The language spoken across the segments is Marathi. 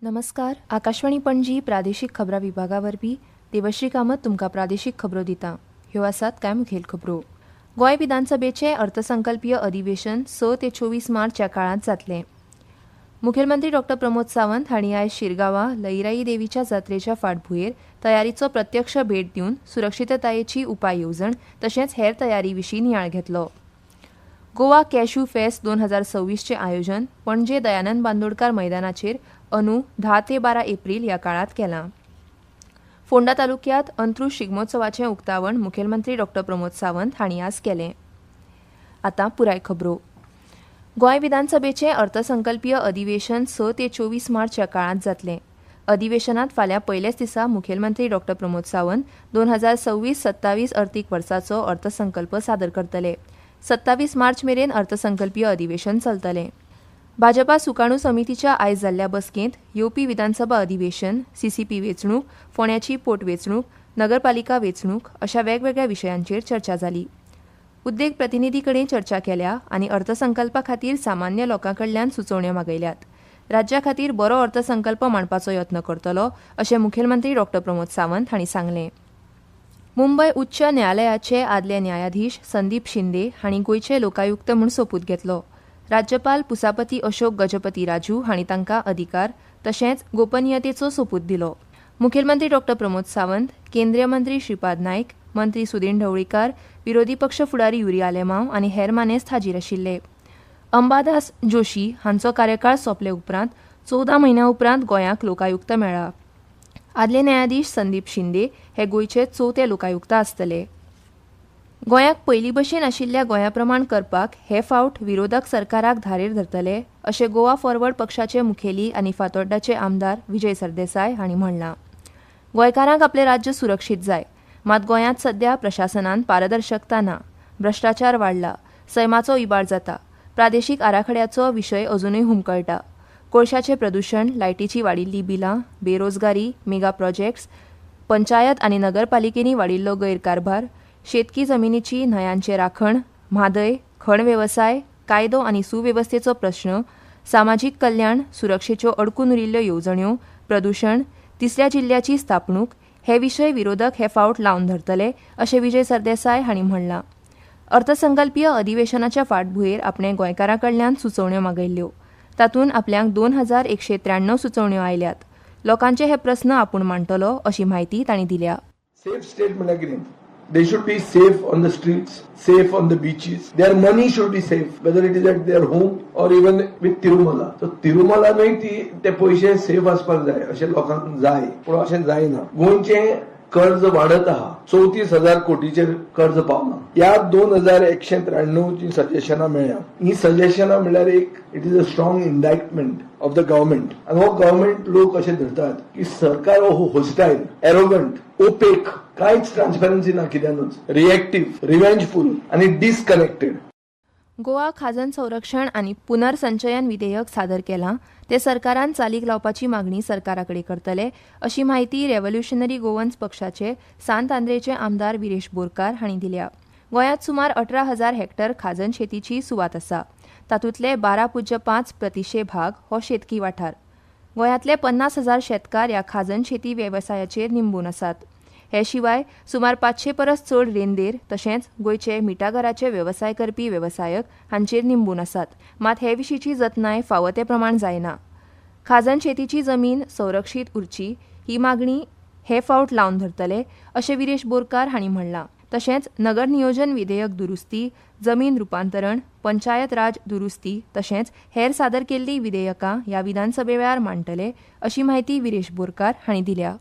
नमस्कार. आकाशवाणी पणजी प्रादेशीक खबरां विभागा वरवीं देवश्री कामत तुमकां प्रादेशीक खबरो दिता. ह्यो आसात कांय मुखेल खबरो. गोंय विधानसभेचें अर्थसंकल्पीय अधिवेशन 6 ते 24 मार्च ह्या काळांत जातलें. मुखेलमंत्री डॉ. प्रमोद सावंत हांणी आयज शिरगांवां लईराई देवीच्या जात्रेच्या फाटभुंयेर तयारीचो प्रत्यक्ष भेट दिवन सुरक्षीततायेची उपाय येवजण तशेंच हेर तयारी विशीं नियाळ घेतलो. गोवा कॅश्यू फेस्ट 2026 चे आयोजन पणजे दयानंद बांदोडकार मैदानाचेर अंदू 10 ते 12 एप्रील ह्या काळांत केलां. फोंडा तालुक्यांत अंत्रूज शिगमोत्सवाचें उक्तावण मुखेलमंत्री डॉ. प्रमोद सावंत हांणी आज केलें. आतां पुराय खबरो. गोंय विधानसभेचें अर्थसंकल्पीय अधिवेशन 6 ते 24 मार्च ह्या काळांत जातलें. अधिवेशनांत फाल्यां पयलेच दिसा मुखेलमंत्री डॉ. प्रमोद सावंत 2026-27 अर्थीक वर्साचो अर्थसंकल्प सादर करतले. 27 मार्च मेरेन अर्थसंकल्पीय अधिवेशन चलतलें. भाजपा सुकाणू समितीच्या आयज जाल्ल्या बसकेंत येवपी विधानसभा अधिवेशन, सीसीपी वेंचणूक, फोंड्याची पोटवेंचणूक, नगरपालिका वेंचणूक अशा वेगवेगळ्या विशयांचेर चर्चा जाली. उद्देग प्रतिनिधी कडेन चर्चा केल्या आनी अर्थसंकल्पा खातीर सामान्य लोकां कडल्यान सुचोवण्यो मागयल्यात. राज्या खातीर बरो अर्थसंकल्प मांडपाचो यत्न करतलो अशें मुखेलमंत्री डॉ. प्रमोद सावंत हांणी सांगलें. मुंबय उच्च न्यायालयाचे आदले न्यायाधीश संदीप शिंदे हांणी गोंयचे लोकायुक्त म्हूण सोपूत घेतलो. राज्यपाल पुसापती अशोक गजपती राजू हांणी तांकां अधिकार तशेंच गोपनीयतेचो सोपूत दिलो. मुखेलमंत्री डॉ. प्रमोद सावंत, केंद्रीय मंत्री श्रीपाद नायक, मंत्री सुदीन ढवळीकार, विरोधी पक्ष फुडारी युरी आलेमांव आनी हेर मानेस्त हाजीर आशिल्ले. अंबादास जोशी हांचो कार्यकाळ सोंपले उपरांत 14 म्हयन्यां उपरांत गोंयांक लोकायुक्त मेळ्ळा. आदले न्यायाधीश संदीप शिंदे हे गोंयचे 4थे लोकायुक्त आसतले. गोंयाक पयली भशेन आशिल्ल्या गोंया प्रमाण करपाक हे फावट विरोधक सरकाराक धारेर धरतले अशें गोवा फॉरवर्ड पक्षाचे मुखेली आनी फातोड्डाचे आमदार विजय सरदेसाय हांणी म्हणलां. गोंयकारांक आपलें राज्य सुरक्षीत जाय, मात गोंयांत सध्या प्रशासनान पारदर्शकता ना, भ्रश्टाचार वाडला, सैमाचो इबाड जाता, प्रादेशीक आराखड्याचो विशय अजूनय हुमकळटा, कोळशाचें प्रदूशण, लायटीची वाडिल्ली बिलां, बेरोजगारी, मेगा प्रोजेक्ट्स, पंचायत आनी नगरपालिकेनी वाडिल्लो गैरकारभार, शेतकी जमिनीची न्हयांचे राखण, म्हादय, खण वेवसाय, कायदो आनी सुवेवस्थेचो प्रस्न, सामाजीक कल्याण, सुरक्षेच्यो अडकून उरिल्ल्यो येवजण्यो, प्रदूषण, तिसऱ्या जिल्ल्याची स्थापणूक हे विशय विरोधक हे फावट लावन धरतले अशें विजय सरदेसाय हांणी म्हणलां. अर्थसंकल्पीय अधिवेशनाच्या फाटभुंयेर आपणे गोंयकारां कडल्यान सुचोवण्यो मागयल्ल्यो. तातूंत आपल्याक 2193 सुचोवण्यो आयल्यात. लोकांचे हे प्रस्न आपूण मांडटलो अशी माहिती तांणी दिल्या. Safe state म्हळ्यार कितें? They should be safe on the streets, safe on the beaches. Their money should be safe, whether it is at their home or even with Tirumala. So Tirumala न्हय ते पयशे सेफ आसपाक जाय अशें लोकांक जाय, पूण अशें जायना. गोंयचें कर्ज वाडत आहा, 34,000 कोटीचेर कर्ज पावना. ह्या 2193 जी सजेशनां मेळ्ळ्या, ही सजेशनां म्हळ्यार it is a strong indictment of the government. आनी हो गव्हर्नमेंट लोक अशें धरतात की सरकार हो होस्टायल, एरोगंट, ओपेक, कांयच ट्रान्सपरन्सी ना, कित्यानूच रिएक्टिव्ह, रिवेंजफुल आनी डिस्कनेक्टेड. गोवा खाजन संरक्षण आनी पुनर्संचयन विधेयक सादर केलां ते सरकारान चालीक लावपाची मागणी सरकाराकडे करतले अशी माहिती रेव्होल्युशनरी गोवन्स पक्षाचे सांत आंद्रेचे आमदार विरेश बोरकार हांणी दिल्या. गोंयांत सुमार 18,000 हेक्टर खाजन शेतीची सुवात आसा. तातूंतले 12.5% भाग हो शेतकी वाठार. गोंयांतले 50,000 शेतकार ह्या खाजन शेती वेवसायाचेर निंबून आसात. हे शिवाय सुमार 500 परस चड रेंदेर तशेंच गोंयचे मिठागराचे वेवसाय करपी वेवसायक हांचेर निंबून आसात. मात हे विशींची जतनाय फावो ते प्रमाण जायना. खाजन शेतीची जमीन संरक्षीत उरची ही मागणी हे फावट लावन धरतले अशें विरेश बोरकार हांणी म्हणलां. तशेंच नगर नियोजन विधेयक दुरुस्ती, जमीन रुपांतरण, पंचायत राज दुरुस्ती तशेंच हेर सादर केल्लीं विधेयकां ह्या विधानसभे वेळार मांडटले अशी माहिती विरेश बोरकार हांणी दिल्या.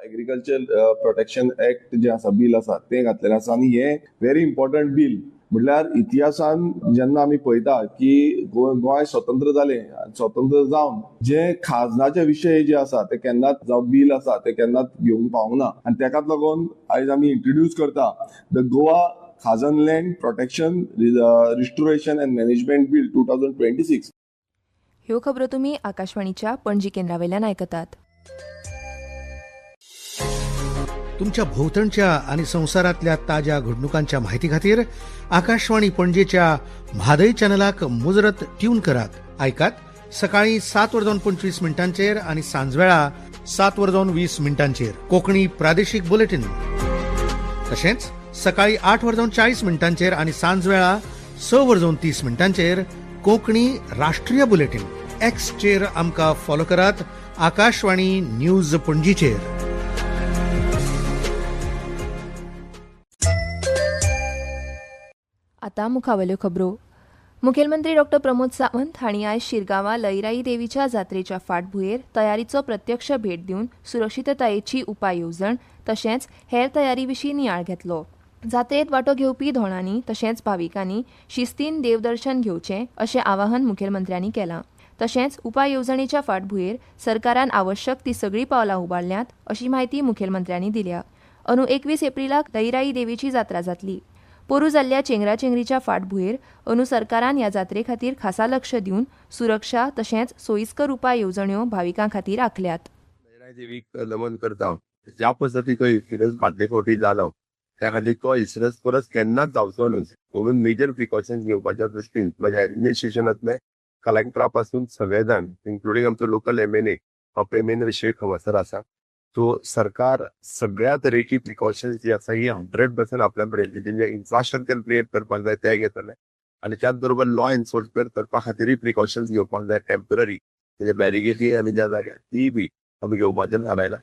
एग्रीकल्चर प्रोटेक्शन एक्ट जे आसा, बिल आसा ते घातलेलें आसा आनी हे व्हेरी इम्पॉर्टंट बिल. म्हटल्यार इतिहासान जेन्ना आमी पळयता की गोंय स्वतंत्र जालें, स्वतंत्र जावन जे खाजनाचे विशय जे आसा ते केन्नाच जावं बिल आसा ते केन्नाच घेवंक पावंक ना. आनी तेकाच लागून आयज आमी इंट्रोड्यूस करता the Goa khazan land protection restoration and management bill 2026. ह्यो खबरो तुमी आकाशवाणीच्या पणजी केंद्रावेल्यान आयकतात. तुमच्या भोवतणच्या आणि संसारातल्या ताज्या घडणुकांच्या माहिती खातीर आकाशवाणी पणजेच्या म्हादय चॅनलाक मुजरत ट्यून करात. ऐकात सकाळी 7:25 आणि सांजवेळा 7:20 कोकणी प्रादेशीक बुलेटिन. तशेंच सकाळी 8:40 आणि सांजवेळा 6:30 कोकणी राष्ट्रीय बुलेटिन. एक्सचेर आमकां फॉलो करात. आकाशवाणी न्यूज पणजीचेर. आता मुखावल्यो खबरो. मुखेलमंत्री डॉ. प्रमोद सावंत हांणी आयज शिरगांवां लयराई देवीच्या जात्रेच्या फाटभुंयेर तयारीचो प्रत्यक्ष भेट दिवन सुरक्षीततायेची उपाय येवजण तशेंच हेर तयारी विशीं नियाळ घेतलो. जात्रेत वांटो घेवपी धोणांनी तशेंच भाविकांनी शिस्तीन देवदर्शन घेवचें अशें आवाहन मुखेलमंत्र्यांनी केलां. तशेंच उपाय येवजणेच्या फाटभुंयेर सरकारान आवश्यक ती सगळीं पावलां उबारल्यांत अशी म्हायती मुखेलमंत्र्यांनी दिल्या. अंदू 21 एप्रिलाक लयराई देवीची जात्रा जातली. पोरू जाल्ल्या चेंगराचेंगरीच्या फाटभुंयेर अंदू सरकारान ह्या जात्रे खातीर खासा लक्ष दिवन सुरक्षा तशेंच सोयीस्कर उपाय येवजण्यो भाविकां खातीर आंखल्यात. लयराई देवीक नमन करता. ज्या पद्दतीन तो इन्सिडन्स फाटले फावटी जालो त्या खातीर तो इन्सिडन्स परत केन्नाच जावचो न्हय म्हणून मेजर प्रिकॉशन्स घेवपाच्या दृश्टीन म्हज्या एडमिनिस्ट्रेशनांतले कलेक्टरा पासून सगळे जाण इन्क्लुडींग आमचो लोकल MNA हो प्रेमेंद्र शेख हंगासर आसा. सो सरकार सगळ्या तरेची प्रिकॉशन्स जी आसा ही 100% आपल्या कडेन जे इन्फ्रास्ट्रक्चर क्रिएट करपाक जाय ते घेतले आनी त्याच बरोबर लॉ एन्फोर्समेंट करपा खातीरय प्रिकॉशन्स घेवपाक जाय. टेम्पररी म्हणजे बॅरिगेडी आनी ज्या जाग्यार ती बी आमी घेवपाचें थारायला.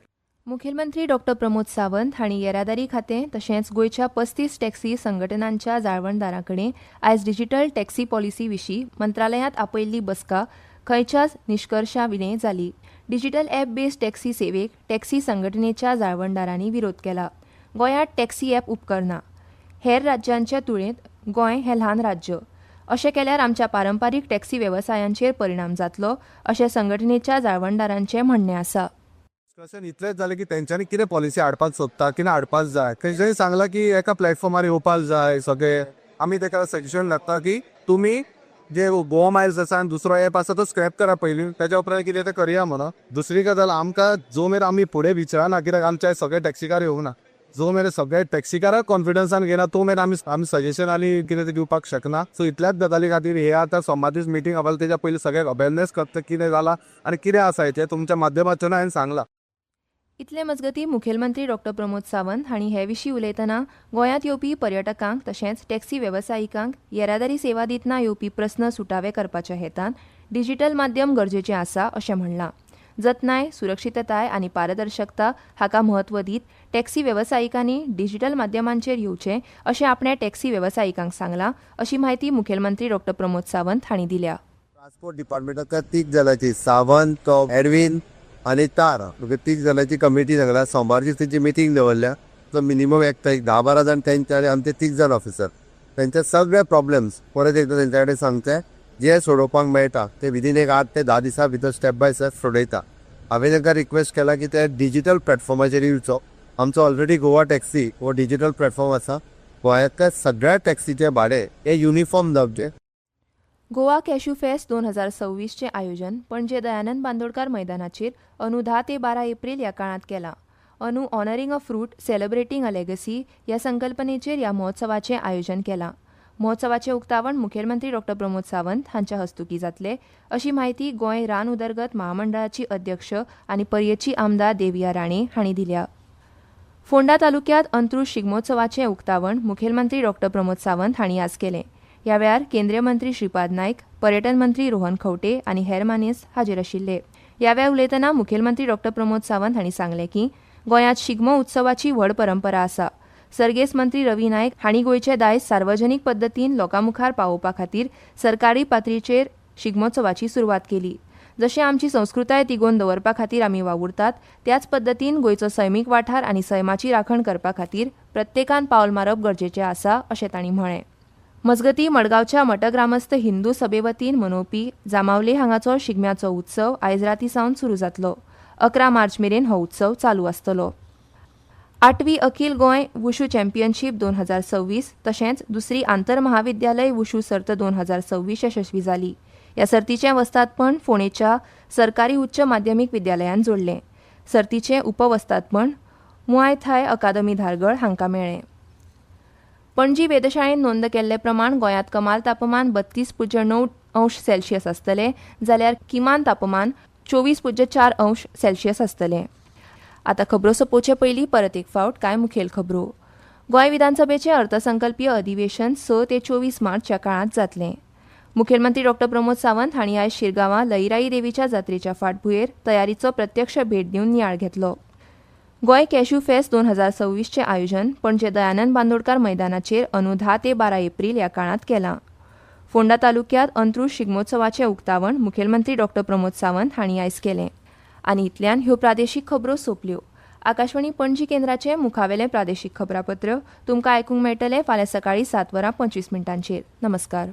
मुखेलमंत्री डॉ. प्रमोद सावंत हांणी येरादारी खातें तशेंच गोंयच्या 35 टॅक्सी संघटनांच्या जाळवणदारां कडेन आयज डिजिटल टॅक्सी पॉलिसी विशीं मंत्रालयांत आपयल्ली बसका खंयच्याच निश्कर्शा विणे जाली. डिजिटल ॲप बेस्ड टॅक्सी सेवेक टॅक्सी संघटनेच्या जाळवणदारांनी विरोध केला. गोंयांत टॅक्सी ॲप उपकरना. हेर राज्यांच्या तुळेंत गोंय हें ल्हान राज्य. अशें केल्यार आमच्या पारंपारीक टॅक्सी वेवसायांचेर परिणाम जातलो अशें संघटनेच्या जाळवणदारांचें म्हणणें आसा. डिस्कशन इतलेंच जालें की तेंच्यांनी कितें पॉलिसी हाडपाक सोदता कितें हाडपाक जाय. खंयच्यानी सांगलां की एका प्लॅटफॉर्मार येवपाक जाय सगळे. आमी ताका सजेशन लागता की तुमी जे गोवा मायल्स आसा आनी दुसरो एप आसा तो स्क्रॅप करा पयलीं तेच्या उपरांत कितें तें करया म्हणून. दुसरी गजाल आमकां जो मेरेन आमी फुडें विचारना कित्याक आमचे सगळे टॅक्सीकार येवंक ना. जो मेरेन सगळे टॅक्सीकाराक कॉन्फिडन्सान घेना तो मेरेन आमी सजेशन आनी कितें तें दिवपाक शकना. सो इतल्याच गजाली खातीर हे आतां सोमार मिटींग आसली तेच्या पयलीं सगळ्याक अवेरनेस करता कितें जालां आनी कितें आसा हेचें तुमच्या माध्यमांतल्यान हांवें सांगलां. इतले मजगतीं मुखेलमंत्री डॉ. प्रमोद सावंत हांणी हे विशीं उलयतना गोंयांत येवपी पर्यटकांक तशेंच टॅक्सी वेवसायिकांक येरादारी सेवा दितना येवपी प्रस्न सुटावे करपाच्या हेतान डिजिटल माध्यम गरजेचें आसा अशें म्हणलां. जतनाय, सुरक्षीतताय आनी पारदर्शकता हाका म्हत्व दीत टॅक्सी वेवसायिकांनी डिजिटल माध्यमांचेर येवचें अशें आपण्या टॅक्सी वेवसायिकांक सांगलां अशी म्हायती मुखेलमंत्री डॉ. प्रमोद सावंत हांणी दिल्या. ट्रान्सपोर्ट डिपार्टमेंटाक 3 जाणांची सावंत एडवीन आनी तार 3 जाणांची कमिटी सांगला. सोमारची तेची मिटींग दवरल्या. सो मिनिमम एक 10-12 जाण तेंचे आमचे 3 जाण ऑफिसर तेंचे सगळे प्रॉब्लेम्स परत एकदां तेंच्या कडेन सांगचे जे सोडोवपाक मेळटा ते विदीन एक 8 ते 10 दिसां भितर स्टेप बाय स्टेप सोडयता. हांवें तांकां रिक्वेस्ट केला की ते डिजिटल प्लॅटफॉर्माचेर येवचो. आमचो ऑलरेडी गोवा टॅक्सी हो डिजिटल प्लॅटफॉर्म आसा. गोंयांतल्या सगळ्या टॅक्सीचे भाडें हे युनिफॉर्म जावचें. गोवा कॅश्यू फेस्ट 2026 आयोजन पणजे दयानंद बांदोडकार मैदानाचेर अंदू 10 ते 12 एप्रील ह्या काळांत केलां. अंदू honouring a fruit celebrating a legacy ह्या संकल्पनेचेर ह्या महोत्सवाचें आयोजन केलां. महोत्सवाचें उक्तावण मुखेलमंत्री डॉ. प्रमोद सावंत हांच्या हस्तुकीं जातलें अशी म्हायती गोंय रान उदरगत महामंडळाची अध्यक्ष आनी पर्येची आमदार देविया राणे हांणी दिल्या. फोंडा तालुक्यांत अंत्रूज शिगमोत्सवाचें उक्तावण मुखेलमंत्री डॉ. प्रमोद सावंत हांणी आज केलें. ह्या वेळार केंद्रीय मंत्री श्रीपाद नायक, पर्यटन मंत्री रोहन खंवटे आनी हेर मानेस्त हाजीर आशिल्ले. ह्या वेळार उलयतना मुखेलमंत्री डॉ. प्रमोद सावंत हांणी सांगलें की गोंयांत शिगमो उत्सवाची व्हड परंपरा आसा. सर्गेस्त मंत्री रवी नायक हांणी गोंयचे दायज सार्वजनीक पद्दतीन लोकांमुखार पावोवपा खातीर सरकारी पातळीचेर शिगमोत्सवाची सुरवात केली. जशें आमची संस्कृताय तिगोवन दवरपा खातीर आमी वावुरतात त्याच पद्दतीन गोंयचो सैमीक वाठार आनी सैमाची राखण करपा खातीर प्रत्येकान पावल मारप गरजेचें आसा अशें तांणी म्हळें. मजगतीं मडगांवच्या मठग्रामस्थ हिंदू सभे वतीन मनोवपी जामावले हांगाचो शिगम्याचो उत्सव आयज राती सावन सुरू जातलो. 11 मार्च मेरेन हो उत्सव चालू आसतलो. 8वी अखील गोंय वुशू चॅम्पियनशीप 2026 तशेंच दुसरी आंतर महाविद्यालय वुशू सर्त 2026 यशस्वी जाली. ह्या सर्तीचें वस्तादपण फोंडेच्या सरकारी उच्च माध्यमीक विद्यालयान जोडलें. सर्तीचें उपवस्तादपण मुआय थाय अकादमी धारगळ हांकां मेळ्ळें. पणजी वेधशाळेन नोंद केल्ले प्रमाण गोंयांत कमाल तापमान 32.9 अंश सेल्सियस आसतलें जाल्यार किमान तापमान 24.4 अंश सेल्सियस आसतलें. आतां खबरो सोंपोवचे पयलीं परत एक फावट कांय मुखेल खबरो. गोंय विधानसभेचें अर्थसंकल्पीय अधिवेशन 6 ते 24 मार्चच्या काळांत जातलें. मुखेलमंत्री डॉ. प्रमोद सावंत हांणी आयज शिरगांवां लईराई देवीच्या जात्रेच्या फाटभुंयेर तयारीचो प्रत्यक्ष भेट दिवन नियाळ घेतलो. गोंय कॅश्यू फेस्ट 2026 आयोजन पणजे दयानंद बांदोडकार मैदानाचेर अंदू 10 ते 12 एप्रील ह्या काळांत केलां. फोंडा तालुक्यांत अंत्रूज शिगमोत्सवाचें उक्तावण मुखेलमंत्री डॉ. प्रमोद सावंत हांणी आयज केलें. आनी इतल्यान ह्यो प्रादेशीक खबरो सोंपल्यो. आकाशवाणी पणजी केंद्राचें मुखावेलें प्रादेशीक खबरापत्र तुमकां आयकूंक मेळटलें फाल्यां सकाळीं 7:25 नमस्कार.